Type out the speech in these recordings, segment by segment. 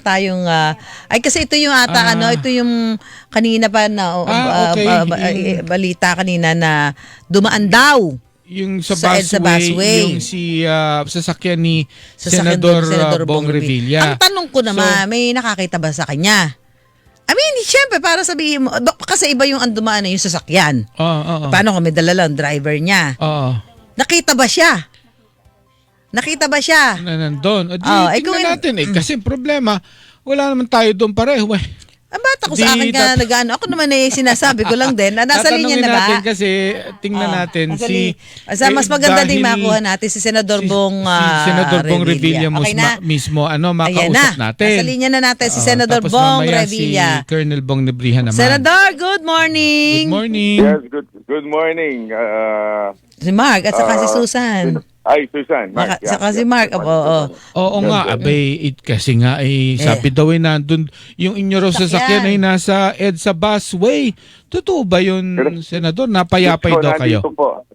tayong ay kasi ito yung ata ito yung kanina pa na okay. balita kanina na dumaan daw Yung sa EDSA busway. Yung sasakyan ni Senador Bong Revilla. Ang tanong ko naman, may nakakita ba sa kanya? I mean, syempre, para sabihin mo, kasi iba yung dumaan na yung sasakyan. Paano kung may dala lang driver niya? Nakita ba siya? Nandun. Tingnan natin kasi problema, wala naman tayo doon pareho eh. Ba't ako sa akin ka nag-ano? Ako naman sinasabi ko lang din. Nasa linya na ba? Natin kasi tingnan natin mas maganda din makuha natin si Senador Bong Revilla mismo makausap natin. Nasa linya na natin si Senador Bong Revilla. Si Colonel Bong Revilla naman. Senador, good morning. Good morning. Yes, good morning. Si Mark at saka si Susan. Ay, Susan. Mark. Saka si Mark. Oo nga, abay, kasi nga sabi daw nandun, yung inyo raw sasakyan ay nasa EDSA busway. Totoo ba yun, Senador? Napayapay daw kayo?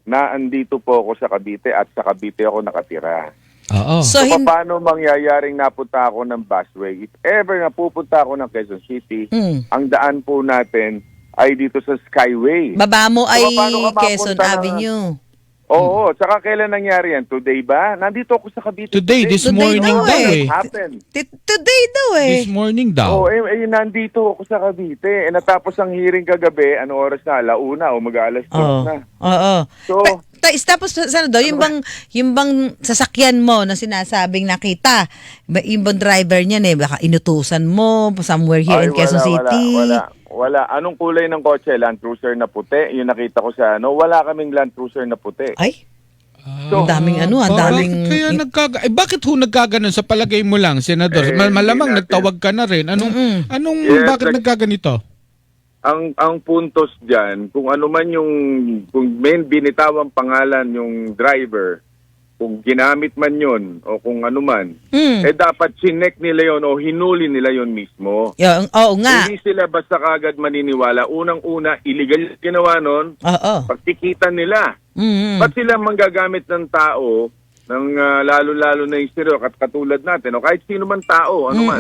Naandito po ako sa Cavite at sa Cavite ako nakatira. Oo. So paano mangyayaring napunta ako ng busway? If ever napupunta ako ng Quezon City, ang daan po natin ay dito sa Skyway. Baba mo ay Quezon Avenue. Oo, tsaka kailan nangyari yan? Today ba? Nandito ako sa Cavite. Today, this morning daw eh. Today daw eh. This morning daw. Oo, nandito ako sa Cavite. Natapos ang hearing kagabi, anong oras na? Alauna o mag-alas 2 na. Oo. So, tapos Senador, yung bang sasakyan mo na sinasabing nakita, yung bang driver niyan baka inutusan mo somewhere here in Quezon City? Wala. Anong kulay ng kotse? Land Cruiser na puti. Yung nakita ko sa wala kaming Land Cruiser na puti. Ay? So, ang daming bakit nagkaganon sa palagay mo lang, Senador? Malamang nagtawag ka na rin. Bakit nagkaganito? Ang puntos diyan, kung ano man kung may binitawang pangalan yung driver, kung ginamit man yon o kung ano man, dapat chinek nila yon o hinuli nila yon mismo. Oo nga. Hindi sila basta kagad maniniwala. Unang-una, illegal ginawa nun, pagtikitan nila. Ba't sila manggagamit ng tao, ng lalo-lalo na yung stereo, katulad natin, o kahit sino man tao, ano man,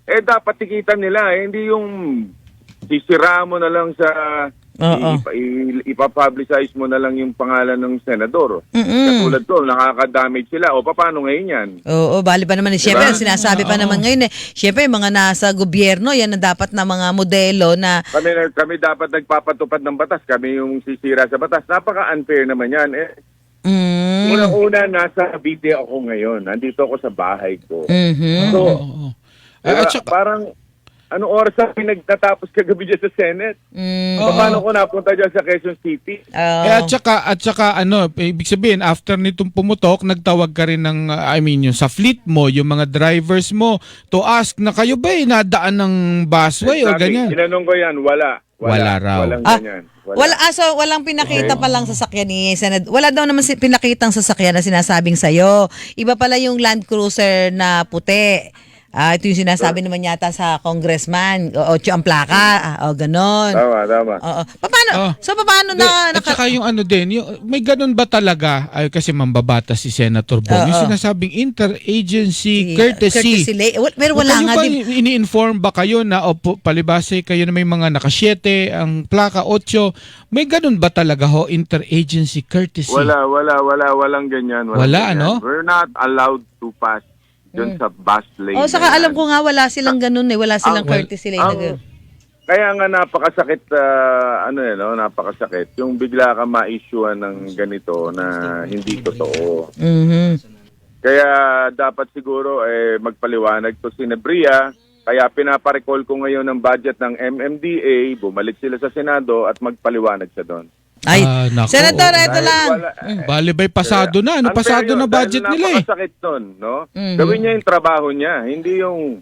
dapat tikitan nila. Hindi yung sisira mo na lang sa ipapublicize mo na lang yung pangalan ng senador. Katulad to, nakaka-damage sila. O paano ngayon yan? Oo, bali pa naman. Siyempre, sinasabi pa naman ngayon siyempre, mga nasa gobyerno, yan na dapat na mga modelo na... Kami dapat nagpapatupad ng batas. Kami yung sisira sa batas. Napaka-unfair naman yan. Unang-una, nasa video ako ngayon. Nandito ako sa bahay ko. So, parang... Anong oras ang pinagtatapos kagabi dyan sa Senate? Paano ko napunta dyan sa Quezon City? At saka ibig sabihin, after nitong pumutok, nagtawag ka rin ng, yung sa fleet mo, yung mga drivers mo, to ask na kayo ba nadaan ng busway o ganyan? Tinanong ko yan, wala raw. Walang ganyan. So walang pinakita pa lang sasakyan ni Senador. Wala daw naman pinakitang sasakyan na sinasabing sa'yo. Iba pala yung Land Cruiser na puti. Ito yung sinasabi naman yata sa congressman, 8 ang plaka, ganon. Tama. Paano? So, paano na... At saka yung may ganon ba talaga, kasi mambabata si Senator Bong, yung sinasabing interagency courtesy. Pero wala nga din. Ini-inform ba kayo na, palibase kayo na may mga naka-7, ang plaka 8, may ganon ba talaga interagency courtesy? Walang ganyan. Wala, ganyan. We're not allowed to pass dun sa bus lane. Saka alam ko nga wala silang ganun wala silang courtesy lane. Kaya nga napakasakit, napakasakit yung bigla ka ma-issuean ng ganito na hindi totoo. Kaya dapat siguro magpaliwanag to si Nebria. Kaya pinaparecall ko ngayon ng budget ng MMDA, bumalik sila sa Senado at magpaliwanag siya doon. Ay, Senator, ito lang. Balibay, pasado na. Pasado na budget nila napakasakit nun, no? Gawin niya yung trabaho niya, hindi yung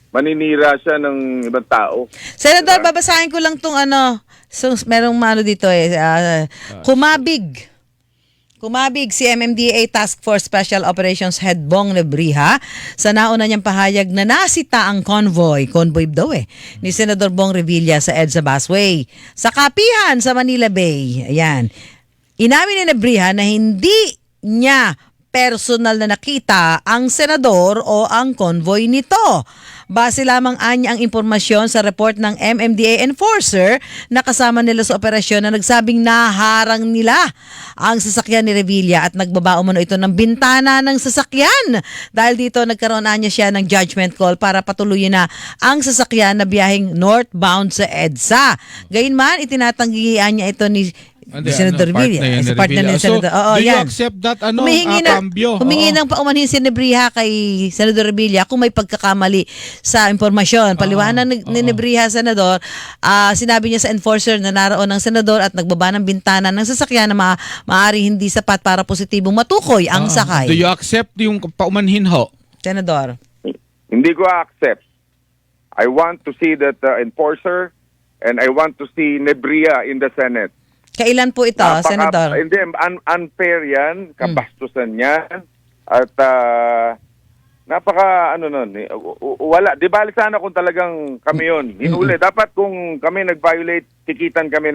maninira siya ng ibang tao. Senator, babasahin ko lang tong so, merong dito Kumabig si MMDA Task Force Special Operations Head Bong Revilla sa nauna niyang pahayag na nasita ang convoy daw ni Senador Bong Revilla sa EDSA busway sa Kapihan sa Manila Bay. Ayan. Inamin ni Revilla na hindi niya personal na nakita ang senador o ang convoy nito. Base lamang anya ang impormasyon sa report ng MMDA enforcer na kasama nila sa operasyon na nagsabing naharang nila ang sasakyan ni Revilla at nagbaba umano ito ng bintana ng sasakyan. Dahil dito nagkaroon anya siya ng judgment call para patuloyin na ang sasakyan na biyaheng northbound sa EDSA. Gayunman, itinatanggihan niya ito ni Senator Revilla. Sa partner ni Senator. Do you accept that cambio? Humingi ng paumanhin si Nebriha kay Senator Revilla kung may pagkakamali sa impormasyon. Paliwanag ni Nebriha, Senador, sinabi niya sa enforcer na naroon ng Senador at nagbaba ng bintana ng sasakyan na maaari hindi sapat para positibong matukoy ang sakay. Do you accept yung paumanhin ho? Senador. Hindi ko accept. I want to see that enforcer and I want to see Nebria in the Senate. Kailan po ito, Senador? Hindi, unfair yan, kabastusan yan, at wala, di bali sana kung talagang kami yun, hinuli. Dapat kung kami nag-violate, tikitan kami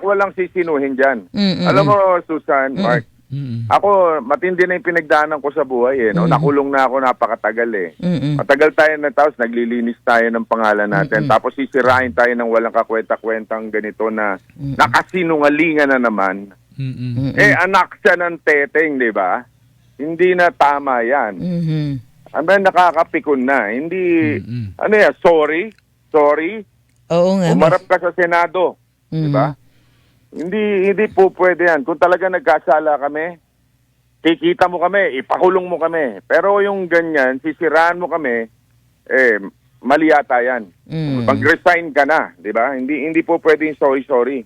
walang sisinuhin dyan. Alam mo, Susan, Mark, ako, matindi na yung pinagdaanan ko sa buhay no? Nakulong na ako napakatagal Matagal tayo na tapos naglilinis tayo ng pangalan natin. Tapos sisirain tayo ng walang kakwenta-kwentang ganito na nakasinungalingan na naman. Anak siya ng teteng, di ba? Hindi na tama yan. Nakakapikon na. Hindi, sorry. Oo nga. Umarap ka sa Senado. Di ba? Hindi po pwede yan. Kung talaga nagkasala kami, kikita mo kami, ipakulong mo kami. Pero yung ganyan, sisiraan mo kami, mali yata yan. Mag-resign ka na, di ba? Hindi po pwede yung sorry.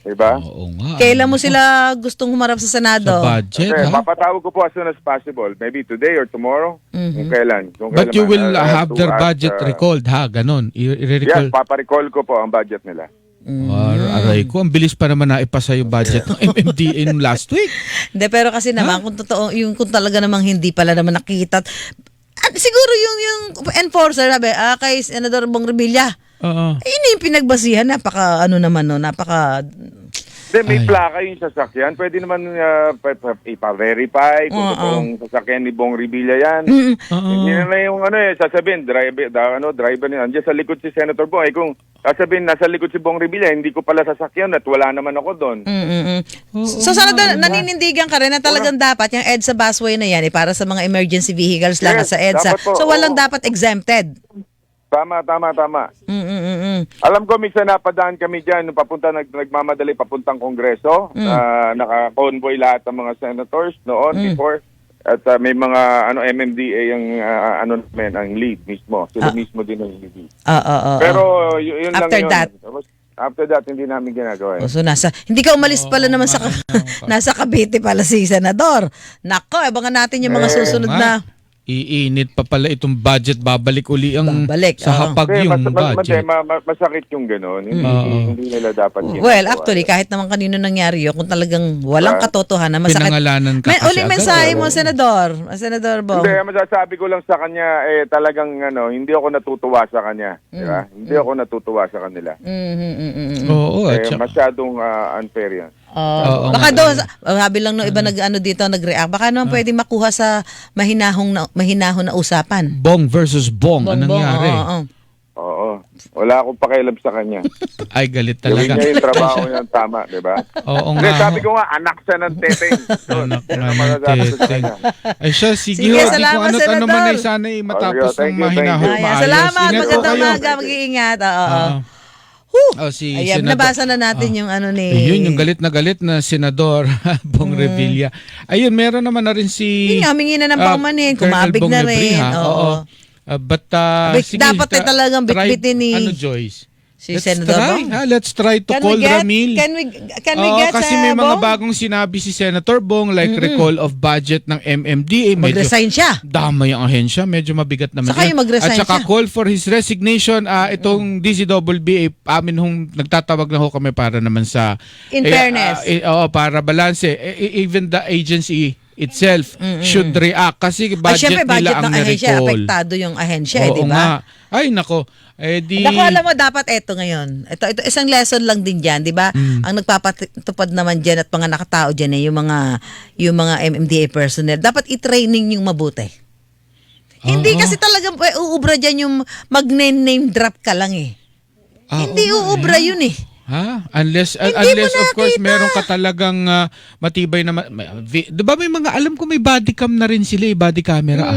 Di ba? Oo nga. Kailan mo sila gustong humarap sa Senado? Sa budget, papatawag ko po as soon as possible. Maybe today or tomorrow. Kung kailan. But you will have their budget recalled, ha? Ganon. Yes, paparecall ko po ang budget nila. Aray ko, ang bilis pa naman na ipasa yung budget ng MMDA nung last week. Hindi, pero kasi naman, kung totoo, kung talaga namang hindi pala naman nakita, siguro yung enforcer, sabi, kay Senador Bong Revilla, yun yung pinagbasihan, napaka Then may plaka yung sasakyan. Pwede naman ipa-verify kung totoong sasakyan ni Bong Revilla yan. Hindi na yung sasabihin, driver niya. Andiyan sa likod si Senator Bong. Kung sasabihin, nasa likod si Bong Revilla, hindi ko pala sasakyan at wala naman ako doon. So sana naninindigan ka rin na talagang dapat yung EDSA busway na yan para sa mga emergency vehicles lang sa EDSA. So walang dapat exempted. Tama. Alam ko, minsan napadaan kami dyan, nagmamadali papuntang Kongreso, naka-convoy lahat ng mga senators noon, before, at may mga MMDA ang lead mismo. Sila mismo din ang lead. Pero yun after lang yun. After that, hindi namin ginagawa. So hindi ka umalis pala naman nasa Cavite pala si Senador. Nako, abangan natin yung mga susunod na. Iinit pa pala itong budget, babalik uli ang sa hapag yung budget. Masakit yung gano'n. Hindi nila dapat ginagawa. Well, actually, kahit naman kanino nangyari yun, kung talagang walang katotohanan, masakit. Pinangalanan ka kasi uling mensahe mo, Senador Bong. Hindi, masasabi ko lang sa kanya, talagang hindi ako natutuwa sa kanya. Diba? Hindi ako natutuwa sa kanila. Oo. Masyadong unfair yan. Baka doon, sabi lang iba nag-react. Baka naman pwede makuha sa mahinahon na usapan. Bong versus Bong. Anong nangyari? Oo. Wala akong pakialam sa kanya. Ay, galit talaga. Gawin niya yung trabaho niya tama, di ba? Oo nga. Sabi ko nga, anak siya ng teteng. Anak ng teteng. Ay siya, sige. Salamat, Senador. Ano man ay sana matapos ng mahinahon maayos. Salamat, magandang umaga, mag-iingat. Senador. Nabasa na natin yung ni... Ayun, yung galit na Senador Bong Revilla. Ayun, meron naman na rin si... Humingi na ng paumanhin, kumabig na rin. But, dapat talagang bitbitin ni... Joyce? Let's try to call Ramil. Can we get kasi may mga bagong sinabi si Senator Bong like recall of budget ng MMDA. Mag-resign siya. Damay ang ahensya. Medyo mabigat naman. Saka yung mag-resign siya. At saka call for his resignation. Itong DCWB, amin hong nagtatawag na ho kami para naman sa... In fairness. Para balanse. Even the agency itself should react kasi budget syempre, nila budget ang ng ahensya, na-recall. apektado yung ahensya, Oo di ba? nga. Ay, nako. Eh di... Naku, alam mo, dapat eto ngayon. Ito isang lesson lang din dyan, di ba? Ang nagpapatupad naman dyan at mga nakatao dyan yung mga MMDA personnel. Dapat i-training yung mabuti. Hindi kasi talaga uubra dyan yung mag-name drop ka lang eh. Hindi uubra yun eh. Ha? Unless of course meron ka talagang matibay na di ba may mga alam ko may body cam na rin sila, body camera.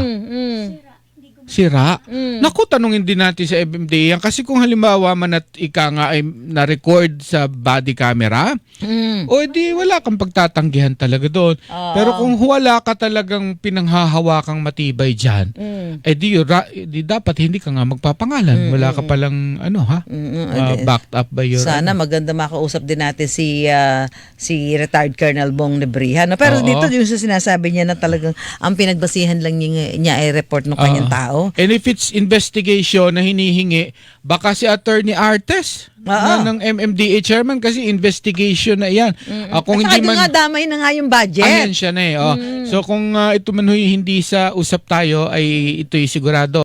Sira. Naku, tanungin din natin sa MMDA yan. Kasi kung halimbawa man at ika nga ay na-record sa body camera, o di wala kang pagtatanggihan talaga doon. Pero kung wala ka talagang pinanghahawakang matibay dyan, di dapat hindi ka nga magpapangalan. Wala ka palang backed up by your... Sana maganda makausap din natin si retired Colonel Bong Nebriha. No? Pero dito yung sinasabi niya na talagang ang pinagbasihan lang niya ay report ng kanyang tao. And if it's investigation na hinihingi, baka si Attorney Artes ng MMDA chairman kasi investigation na yan. Kung hindi man damay na nga yung budget. Ayan siya na eh. So kung ito man hindi sa usap tayo ay ito'y sigurado